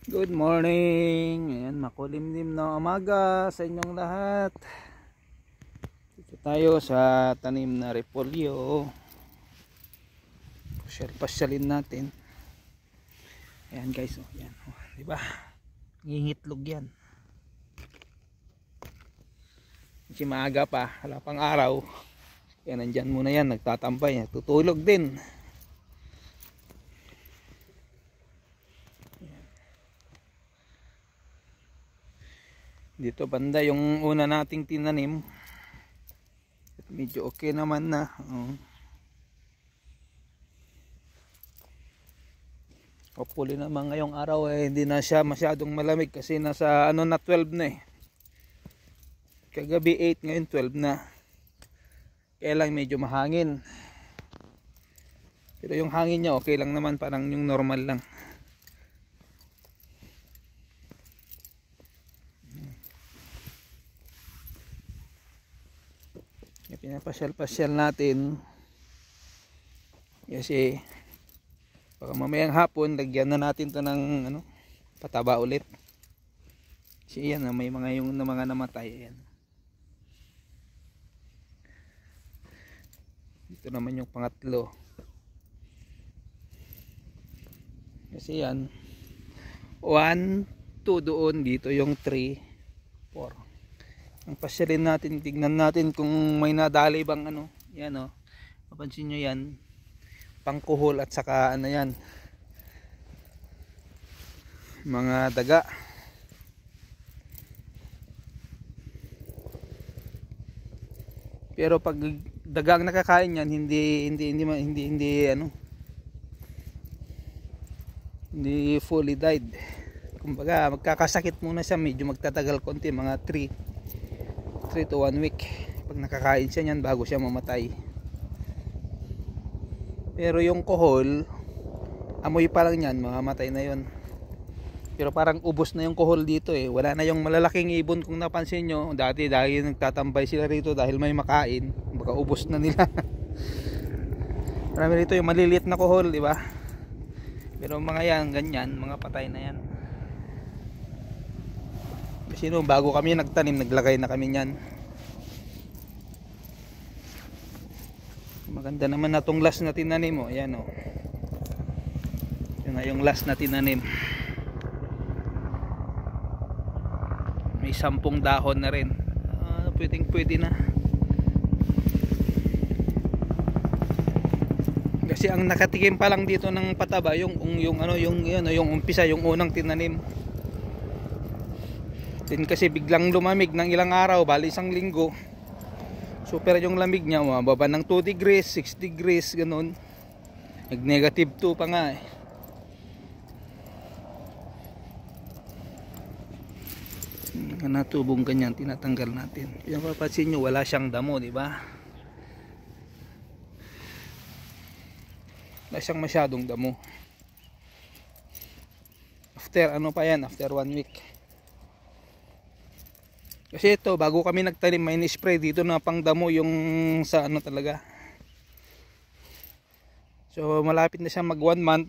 Good morning. Ayan, makulimlim na umaga sa inyong lahat. Dito tayo sa tanim na repolyo. Pasyalin natin. Ayan guys, oh, ayan, oh, di ba? Ngingitlog yan. Kasi maaga pa, wala pang araw. Yan, nandyan muna yan, nagtatambay, tutulog din. Dito banda yung una nating tinanim. Medyo okay naman na. Hopefully naman ngayong araw hindi na siya masyadong malamig kasi nasa na 12 na eh. Kagabi 8, ngayon 12 na. Kaya lang medyo mahangin. Pero yung hangin niya okay lang naman, parang yung normal lang. Pinapasyal natin kasi baka mamayang hapon lagyan na natin to ng pataba ulit kasi yan may mga mga namatay. Ayan. Dito naman yung pangatlo kasi yan 1, 2 doon, dito yung 3, 4. Ang pasyalin natin, tignan natin kung may nadali bang yan mapansin nyo yan, pangkuhol at saka yan, mga daga. Pero pag dagang nakakain yan, hindi fully died. Kumbaga magkakasakit muna siya, medyo magtatagal konti, mga 3 to 1 week pag nakakain siya niyan bago siya mamatay. Pero yung kohol, amoy pa lang yan, mamamatay na yon. Pero parang ubos na yung kohol dito eh, wala na yung malalaking ibon. Kung napansin nyo, dati dahil nagtatambay sila rito dahil may makain, baka ubos na nila. Marami rito yung maliliit na kohol, di ba? Pero mga yan, ganyan, mga patay na yan. Kasi bago kami nagtanim, naglagay na kami niyan. Maganda naman na tong last na tinanim mo. Ayan o. Yun na yung last na tinanim. May 10 dahon na rin. Pwede na. Kasi ang nakatikim pa lang dito ng pataba yung umpisa, yung unang tinanim. Din kasi biglang lumamig ng ilang araw, bali 1 linggo. Super yung lamig niya, mababa ng 2 degrees, 6 degrees, ganun. Nag negative 2 pa nga eh. Natubong ganyan, tinatanggal natin. Yung papansin nyo, wala siyang damo, di ba? Wala siyang masyadong damo. After after 1 week. Kasi ito, bago kami nagtanim, may ni-spray dito na pangdamo yung sa talaga. So malapit na siya mag 1 month.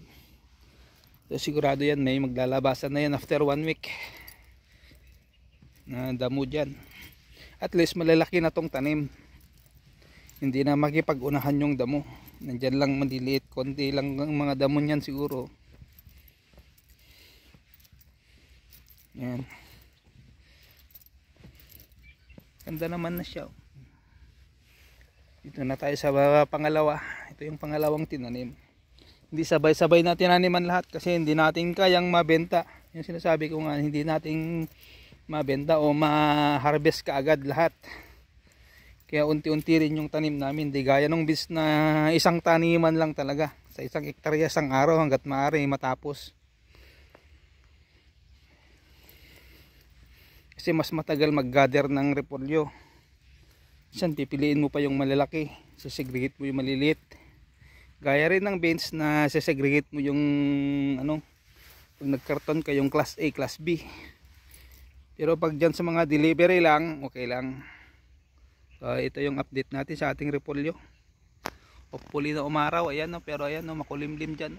So sigurado yan, may maglalabasan na yan after 1 week na damo dyan. At least malalaki na tong tanim, hindi na makipag-unahan yung damo. Nandyan lang maliliit, konti lang ang mga damo nyan siguro. Yan. Ganda naman na siya. Dito na tayo sa pangalawa. Ito yung pangalawang tinanim. Hindi sabay-sabay na tinaniman lahat kasi hindi natin kayang mabenta. Yung sinasabi ko nga, hindi natin mabenta o ma-harvest kaagad lahat. Kaya unti-unti rin yung tanim namin. Di gaya nung bis na isang taniman lang talaga. Sa 1 hektarya, 1 araw hanggat maaari matapos. Kasi mas matagal mag-gather ng repolyo. Saan pipiliin mo pa yung malalaki, sasegregate mo yung maliliit. Gaya rin ng beans na sasegregate mo yung pag nagkarton ka yung class A, class B. Pero pag dyan sa mga delivery lang, okay lang. So ito yung update natin sa ating repolyo. Hopefully na umaraw, ayan pero ayan makulimlim dyan.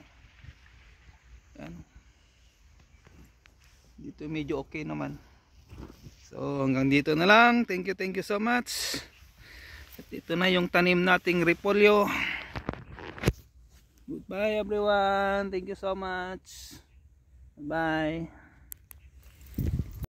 Ayan. Dito medyo okay naman. So hanggang dito na lang. Thank you so much. At ito na yung tanim nating repolyo. Goodbye everyone. Thank you so much. Bye.